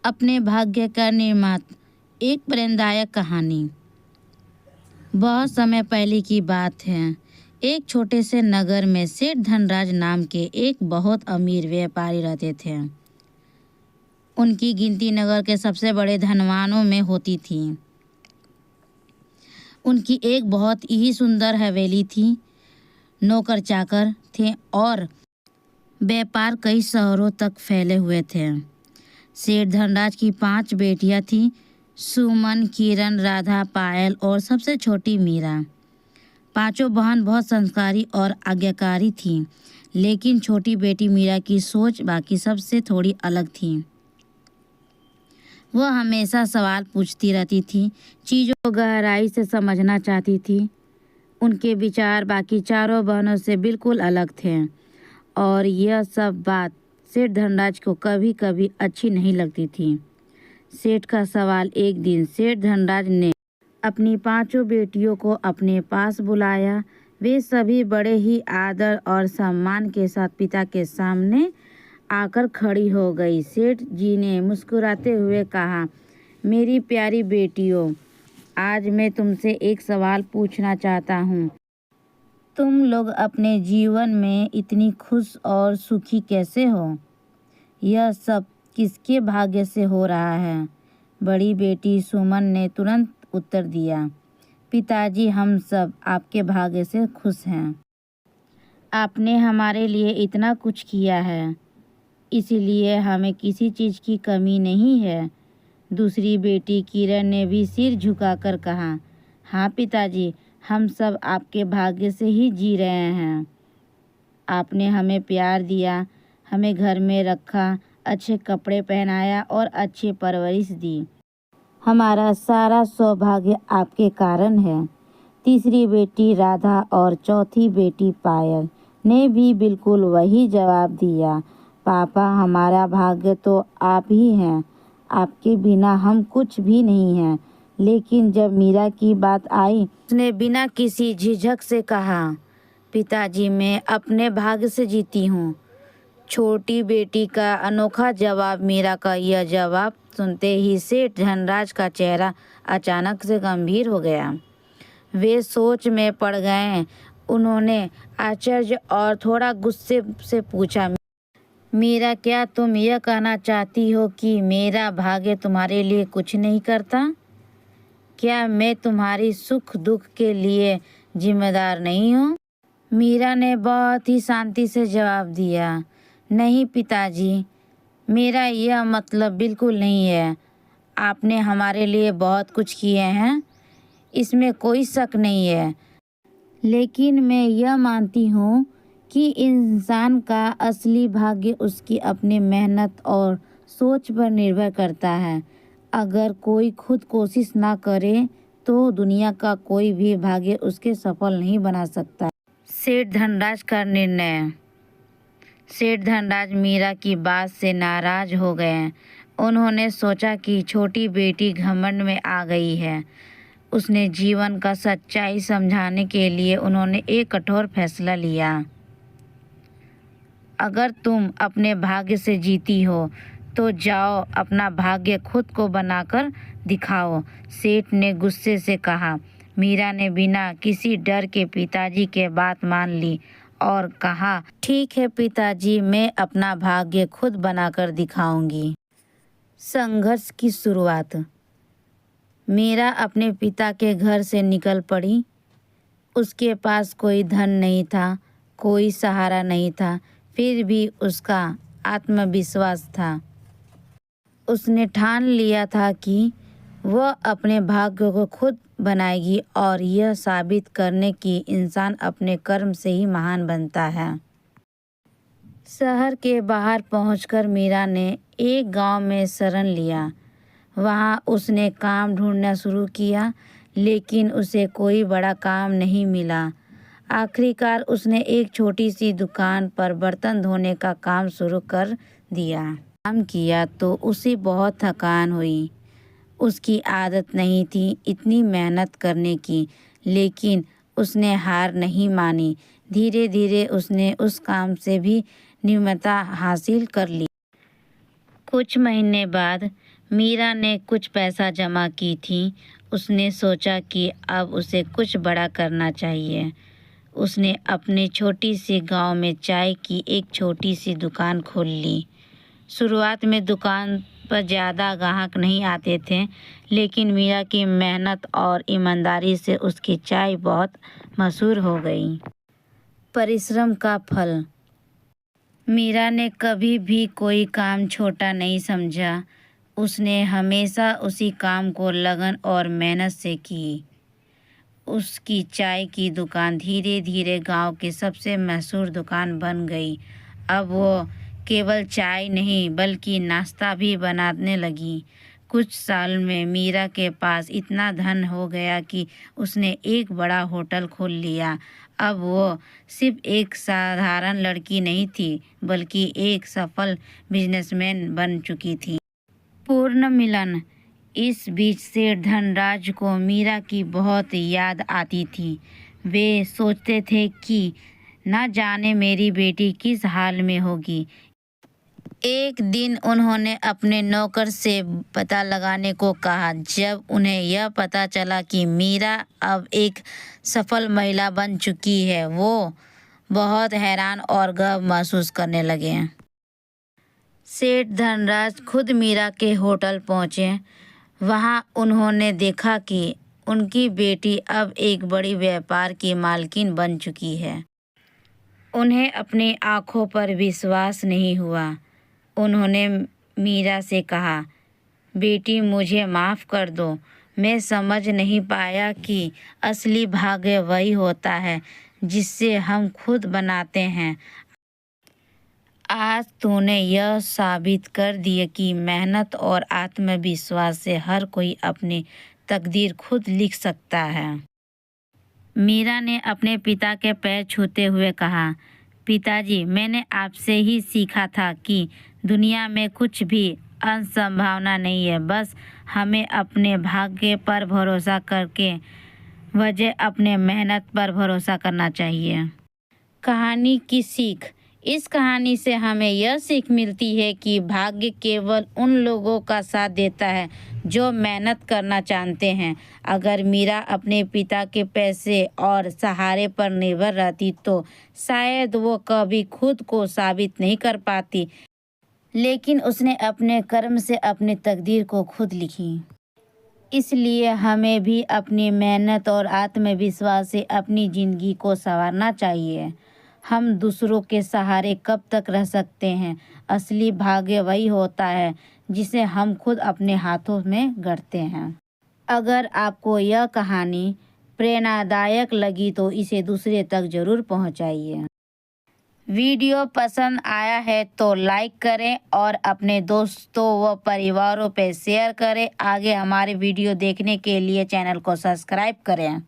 अपने भाग्य का निर्माता। एक प्रेरणादायक कहानी। बहुत समय पहले की बात है। एक छोटे से नगर में सेठ धनराज नाम के एक बहुत अमीर व्यापारी रहते थे। उनकी गिनती नगर के सबसे बड़े धनवानों में होती थी। उनकी एक बहुत ही सुंदर हवेली थी, नौकर चाकर थे और व्यापार कई शहरों तक फैले हुए थे। सेठ धनराज की 5 बेटियां थीं, सुमन, किरण, राधा, पायल और सबसे छोटी मीरा। पांचों बहन बहुत संस्कारी और आज्ञाकारी थीं, लेकिन छोटी बेटी मीरा की सोच बाकी सबसे थोड़ी अलग थी। वह हमेशा सवाल पूछती रहती थी, चीज़ों को गहराई से समझना चाहती थी। उनके विचार बाकी चारों बहनों से बिल्कुल अलग थे और यह सब बात सेठ धनराज को कभी कभी अच्छी नहीं लगती थी। सेठ का सवाल एक दिन सेठ धनराज ने अपनी 5 बेटियों को अपने पास बुलाया। वे सभी बड़े ही आदर और सम्मान के साथ पिता के सामने आकर खड़ी हो गई। सेठ जी ने मुस्कुराते हुए कहा, मेरी प्यारी बेटियों, आज मैं तुमसे एक सवाल पूछना चाहता हूँ। तुम लोग अपने जीवन में इतनी खुश और सुखी कैसे हो? यह सब किसके भाग्य से हो रहा है? बड़ी बेटी सुमन ने तुरंत उत्तर दिया, पिताजी, हम सब आपके भाग्य से खुश हैं। आपने हमारे लिए इतना कुछ किया है, इसलिए हमें किसी चीज़ की कमी नहीं है। दूसरी बेटी किरण ने भी सिर झुकाकर कहा, हाँ पिताजी, हम सब आपके भाग्य से ही जी रहे हैं। आपने हमें प्यार दिया, हमें घर में रखा, अच्छे कपड़े पहनाया और अच्छी परवरिश दी। हमारा सारा सौभाग्य आपके कारण है। तीसरी बेटी राधा और चौथी बेटी पायल ने भी बिल्कुल वही जवाब दिया, पापा, हमारा भाग्य तो आप ही हैं। आपके बिना हम कुछ भी नहीं हैं। लेकिन जब मीरा की बात आई, उसने बिना किसी झिझक से कहा, पिताजी, मैं अपने भाग्य से जीती हूँ। छोटी बेटी का अनोखा जवाब। मीरा का यह जवाब सुनते ही सेठ धनराज का चेहरा अचानक से गंभीर हो गया। वे सोच में पड़ गए। उन्होंने आश्चर्य और थोड़ा गुस्से से पूछा, मीरा, क्या तुम यह कहना चाहती हो कि मेरा भाग्य तुम्हारे लिए कुछ नहीं करता? क्या मैं तुम्हारी सुख दुख के लिए जिम्मेदार नहीं हूँ? मीरा ने बहुत ही शांति से जवाब दिया, नहीं पिताजी, मेरा यह मतलब बिल्कुल नहीं है। आपने हमारे लिए बहुत कुछ किए हैं, इसमें कोई शक नहीं है। लेकिन मैं यह मानती हूँ कि इंसान का असली भाग्य उसकी अपनी मेहनत और सोच पर निर्भर करता है। अगर कोई खुद कोशिश ना करे तो दुनिया का कोई भी भाग्य उसके सफल नहीं बना सकता। सेठ धनराज का निर्णय। सेठ धनराज मीरा की बात से नाराज हो गए। उन्होंने सोचा कि छोटी बेटी घमंड में आ गई है। उसने जीवन का सच्चाई समझाने के लिए उन्होंने एक कठोर फैसला लिया। अगर तुम अपने भाग्य से जीती हो तो जाओ अपना भाग्य खुद को बनाकर दिखाओ, सेठ ने गुस्से से कहा। मीरा ने बिना किसी डर के पिताजी के बात मान ली और कहा, ठीक है पिताजी, मैं अपना भाग्य खुद बनाकर दिखाऊंगी। संघर्ष की शुरुआत। मीरा अपने पिता के घर से निकल पड़ी। उसके पास कोई धन नहीं था, कोई सहारा नहीं था, फिर भी उसका आत्मविश्वास था। उसने ठान लिया था कि वह अपने भाग्य को खुद बनाएगी और यह साबित करने कि इंसान अपने कर्म से ही महान बनता है। शहर के बाहर पहुंचकर मीरा ने एक गांव में शरण लिया। वहां उसने काम ढूंढना शुरू किया, लेकिन उसे कोई बड़ा काम नहीं मिला। आखिरकार उसने एक छोटी सी दुकान पर बर्तन धोने का काम शुरू कर दिया। काम किया तो उसे बहुत थकान हुई। उसकी आदत नहीं थी इतनी मेहनत करने की, लेकिन उसने हार नहीं मानी। धीरे धीरे उसने उस काम से भी निपुणता हासिल कर ली। कुछ महीने बाद मीरा ने कुछ पैसा जमा की थी। उसने सोचा कि अब उसे कुछ बड़ा करना चाहिए। उसने अपने छोटी सी गांव में चाय की एक छोटी सी दुकान खोल ली। शुरुआत में दुकान पर ज़्यादा ग्राहक नहीं आते थे, लेकिन मीरा की मेहनत और ईमानदारी से उसकी चाय बहुत मशहूर हो गई। परिश्रम का फल। मीरा ने कभी भी कोई काम छोटा नहीं समझा। उसने हमेशा उसी काम को लगन और मेहनत से की। उसकी चाय की दुकान धीरे धीरे गांव की सबसे मशहूर दुकान बन गई। अब वो केवल चाय नहीं बल्कि नाश्ता भी बनाने लगी। कुछ साल में मीरा के पास इतना धन हो गया कि उसने एक बड़ा होटल खोल लिया। अब वो सिर्फ एक साधारण लड़की नहीं थी बल्कि एक सफल बिजनेसमैन बन चुकी थी। पूर्ण मिलन। इस बीच सेठ धनराज को मीरा की बहुत याद आती थी। वे सोचते थे कि न जाने मेरी बेटी किस हाल में होगी। एक दिन उन्होंने अपने नौकर से पता लगाने को कहा। जब उन्हें यह पता चला कि मीरा अब एक सफल महिला बन चुकी है, वो बहुत हैरान और गर्व महसूस करने लगे। सेठ धनराज खुद मीरा के होटल पहुंचे। वहां उन्होंने देखा कि उनकी बेटी अब एक बड़ी व्यापार की मालकिन बन चुकी है। उन्हें अपनी आंखों पर विश्वास नहीं हुआ। उन्होंने मीरा से कहा, बेटी मुझे माफ़ कर दो। मैं समझ नहीं पाया कि असली भाग्य वही होता है जिससे हम खुद बनाते हैं। आज तूने यह साबित कर दिया कि मेहनत और आत्मविश्वास से हर कोई अपनी तकदीर खुद लिख सकता है। मीरा ने अपने पिता के पैर छूते हुए कहा, पिताजी, मैंने आपसे ही सीखा था कि दुनिया में कुछ भी असंभावना नहीं है। बस हमें अपने भाग्य पर भरोसा करके वजह अपने मेहनत पर भरोसा करना चाहिए। कहानी की सीख। इस कहानी से हमें यह सीख मिलती है कि भाग्य केवल उन लोगों का साथ देता है जो मेहनत करना जानते हैं। अगर मीरा अपने पिता के पैसे और सहारे पर निर्भर रहती तो शायद वो कभी खुद को साबित नहीं कर पाती, लेकिन उसने अपने कर्म से अपनी तकदीर को खुद लिखी। इसलिए हमें भी अपनी मेहनत और आत्मविश्वास से अपनी ज़िंदगी को संवारना चाहिए। हम दूसरों के सहारे कब तक रह सकते हैं? असली भाग्य वही होता है जिसे हम खुद अपने हाथों में गढ़ते हैं। अगर आपको यह कहानी प्रेरणादायक लगी तो इसे दूसरे तक ज़रूर पहुंचाइए। वीडियो पसंद आया है तो लाइक करें और अपने दोस्तों व परिवारों पर शेयर करें। आगे हमारे वीडियो देखने के लिए चैनल को सब्सक्राइब करें।